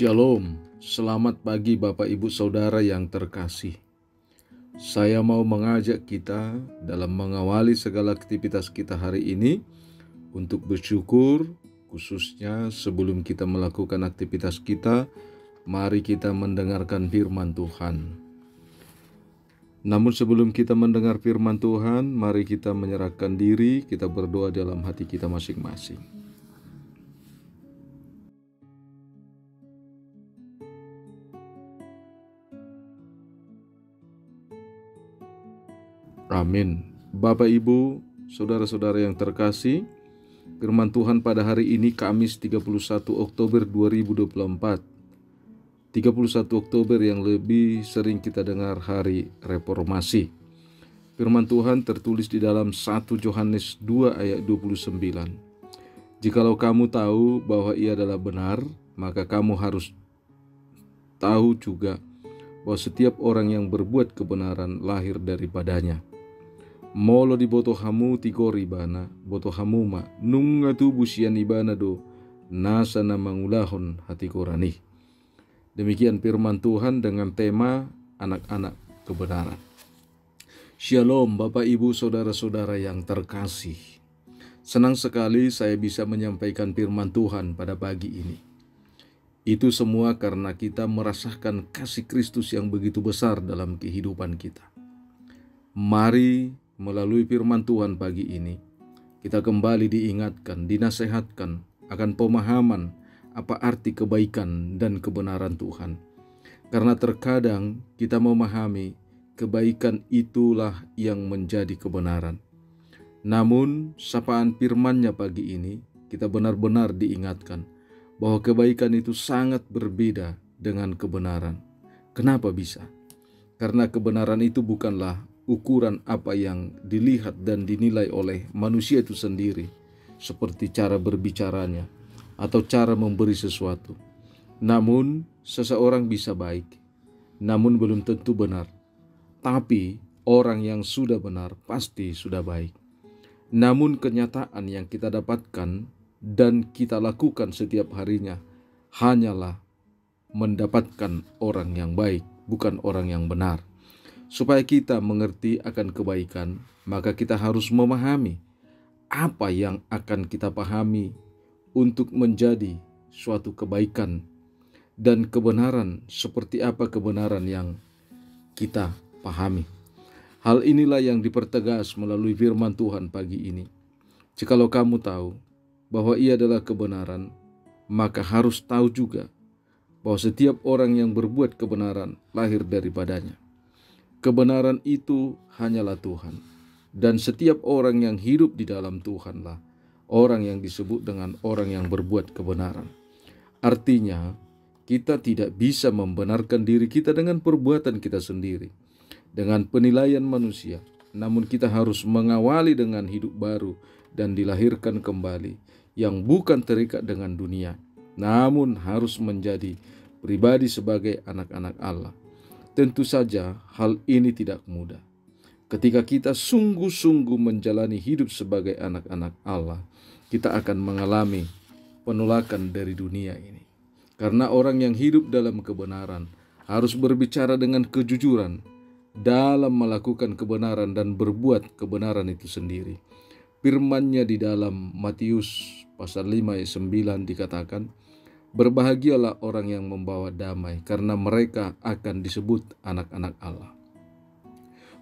Shalom, selamat pagi Bapak Ibu Saudara yang terkasih. Saya mau mengajak kita dalam mengawali segala aktivitas kita hari ini untuk bersyukur, khususnya sebelum kita melakukan aktivitas kita, mari kita mendengarkan firman Tuhan. Namun sebelum kita mendengar firman Tuhan, mari kita menyerahkan diri, kita berdoa dalam hati kita masing-masing. Amin. Bapak Ibu, saudara-saudara yang terkasih, firman Tuhan pada hari ini Kamis 31 Oktober 2024. 31 Oktober yang lebih sering kita dengar hari reformasi. Firman Tuhan tertulis di dalam 1 Yohanes 2 ayat 29. Jikalau kamu tahu bahwa ia adalah benar, maka kamu harus tahu juga bahwa setiap orang yang berbuat kebenaran lahir daripadanya. Molo di boto hamu tigo ribana, boto hamuma, nunga tubuh sian ibana do, nasa na mangulahon hati korani. Demikian firman Tuhan dengan tema anak-anak kebenaran. Shalom Bapak Ibu Saudara-saudara yang terkasih. Senang sekali saya bisa menyampaikan firman Tuhan pada pagi ini. Itu semua karena kita merasakan kasih Kristus yang begitu besar dalam kehidupan kita. Mari melalui firman Tuhan pagi ini, kita kembali diingatkan, dinasehatkan akan pemahaman apa arti kebaikan dan kebenaran Tuhan. Karena terkadang kita memahami kebaikan itulah yang menjadi kebenaran. Namun, sapaan firman-Nya pagi ini, kita benar-benar diingatkan bahwa kebaikan itu sangat berbeda dengan kebenaran. Kenapa bisa? Karena kebenaran itu bukanlah ukuran apa yang dilihat dan dinilai oleh manusia itu sendiri, seperti cara berbicaranya atau cara memberi sesuatu. Namun, seseorang bisa baik, namun belum tentu benar. Tapi, orang yang sudah benar pasti sudah baik. Namun, kenyataan yang kita dapatkan dan kita lakukan setiap harinya hanyalah mendapatkan orang yang baik, bukan orang yang benar. Supaya kita mengerti akan kebaikan, maka kita harus memahami apa yang akan kita pahami untuk menjadi suatu kebaikan dan kebenaran, seperti apa kebenaran yang kita pahami. Hal inilah yang dipertegas melalui firman Tuhan pagi ini. Jikalau kamu tahu bahwa ia adalah kebenaran, maka harus tahu juga bahwa setiap orang yang berbuat kebenaran lahir daripadanya. Kebenaran itu hanyalah Tuhan, dan setiap orang yang hidup di dalam Tuhanlah orang yang disebut dengan orang yang berbuat kebenaran. Artinya, kita tidak bisa membenarkan diri kita dengan perbuatan kita sendiri, dengan penilaian manusia, namun kita harus mengawali dengan hidup baru dan dilahirkan kembali, yang bukan terikat dengan dunia, namun harus menjadi pribadi sebagai anak-anak Allah. Tentu saja hal ini tidak mudah. Ketika kita sungguh-sungguh menjalani hidup sebagai anak-anak Allah, kita akan mengalami penolakan dari dunia ini. Karena orang yang hidup dalam kebenaran harus berbicara dengan kejujuran dalam melakukan kebenaran dan berbuat kebenaran itu sendiri. Firman-Nya di dalam Matius pasal 5 ayat 9 dikatakan, berbahagialah orang yang membawa damai, karena mereka akan disebut anak-anak Allah.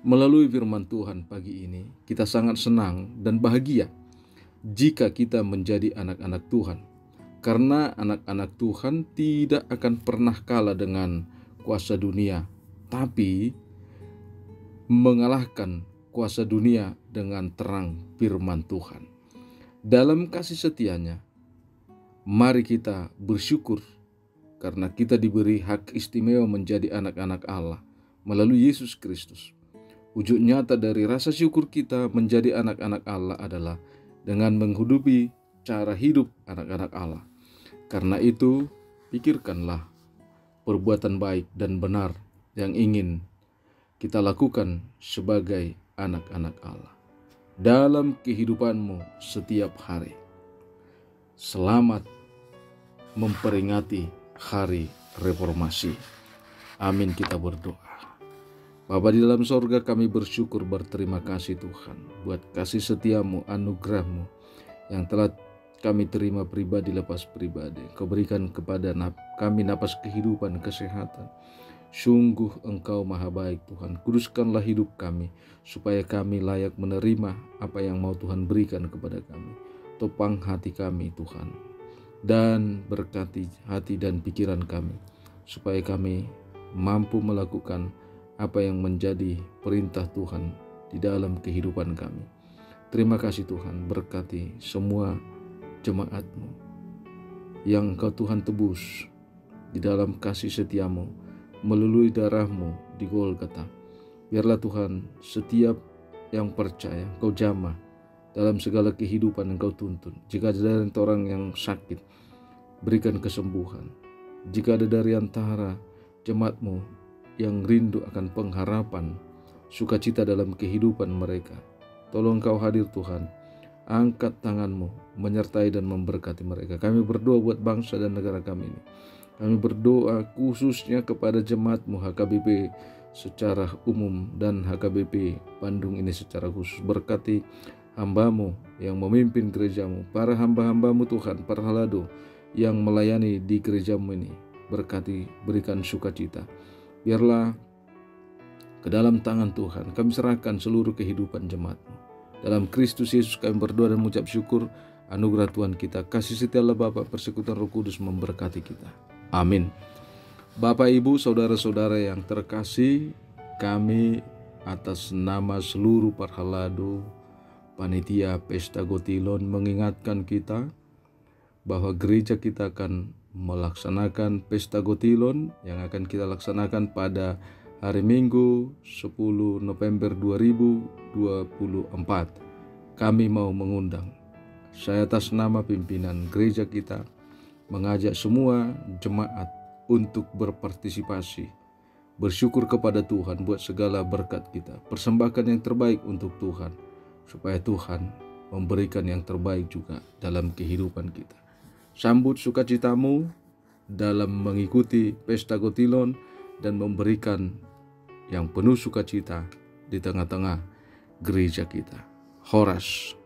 Melalui firman Tuhan pagi ini, kita sangat senang dan bahagia jika kita menjadi anak-anak Tuhan. Karena anak-anak Tuhan tidak akan pernah kalah dengan kuasa dunia, tapi mengalahkan kuasa dunia dengan terang firman Tuhan. Dalam kasih setia-Nya, mari kita bersyukur karena kita diberi hak istimewa menjadi anak-anak Allah melalui Yesus Kristus. Wujud nyata dari rasa syukur kita menjadi anak-anak Allah adalah dengan menghidupi cara hidup anak-anak Allah. Karena itu, pikirkanlah perbuatan baik dan benar yang ingin kita lakukan sebagai anak-anak Allah dalam kehidupanmu setiap hari. Selamat memperingati hari reformasi. Amin, kita berdoa. Bapa di dalam sorga, kami bersyukur berterima kasih Tuhan buat kasih setiamu, anugerahmu yang telah kami terima pribadi lepas pribadi. Kau berikan kepada kami napas kehidupan, kesehatan. Sungguh Engkau maha baik Tuhan. Kuduskanlah hidup kami supaya kami layak menerima apa yang mau Tuhan berikan kepada kami. Topang hati kami Tuhan, dan berkati hati dan pikiran kami supaya kami mampu melakukan apa yang menjadi perintah Tuhan di dalam kehidupan kami. Terima kasih Tuhan, berkati semua jemaat-Mu yang Engkau Tuhan tebus di dalam kasih setiamu melalui darah-Mu di Golgota. Biarlah Tuhan setiap yang percaya Engkau jamah dalam segala kehidupan Engkau tuntun. Jika ada dari orang yang sakit, berikan kesembuhan. Jika ada dari antara jemaat-Mu yang rindu akan pengharapan, sukacita dalam kehidupan mereka, tolong Kau hadir Tuhan. Angkat tangan-Mu menyertai dan memberkati mereka. Kami berdoa buat bangsa dan negara kami ini. Kami berdoa khususnya kepada jemaat-Mu HKBP secara umum dan HKBP Bandung ini secara khusus. Berkati hamba-Mu yang memimpin gereja-Mu, para hamba-hamba-Mu Tuhan, para halado yang melayani di gereja-Mu ini. Berkati, berikan sukacita. Biarlah ke dalam tangan Tuhan kami serahkan seluruh kehidupan jemaat-Mu. Dalam Kristus Yesus kami berdoa dan mengucap syukur. Anugerah Tuhan kita, kasih setia Allah Bapa, persekutuan Roh Kudus memberkati kita. Amin. Bapak, Ibu, saudara-saudara yang terkasih, kami atas nama seluruh parhalado panitia Pesta Gotilon mengingatkan kita bahwa gereja kita akan melaksanakan Pesta Gotilon yang akan kita laksanakan pada hari Minggu 10 November 2024. Kami mau mengundang, saya atas nama pimpinan gereja kita mengajak semua jemaat untuk berpartisipasi, bersyukur kepada Tuhan buat segala berkat kita, persembahkan yang terbaik untuk Tuhan, supaya Tuhan memberikan yang terbaik juga dalam kehidupan kita. Sambut sukacitamu dalam mengikuti Pesta Gotilon dan memberikan yang penuh sukacita di tengah-tengah gereja kita. Horas.